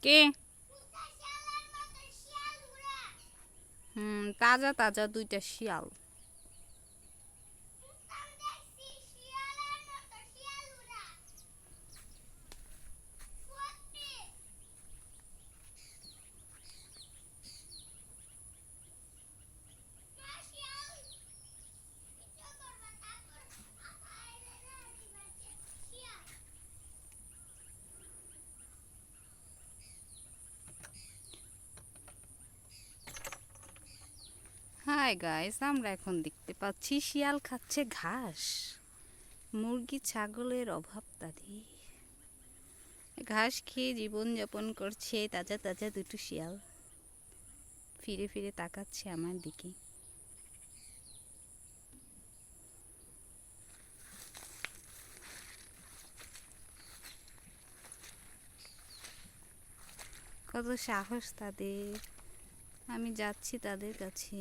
কে? তাজা তাজা দুইটা শিয়াল। হাই গাইস, আমরা এখন দেখতে পাচ্ছি শিয়াল খাচ্ছে ঘাস। মুরগি ছাগলের অভাব তাদের। ঘাস খেয়ে জীবন যাপন করছে তাজা তাজা দুটো শিয়াল। ফিরে ফিরে তাকাচ্ছে আমার দিকে। কত সাহস তাদের! আমি যাচ্ছি তাদের কাছে।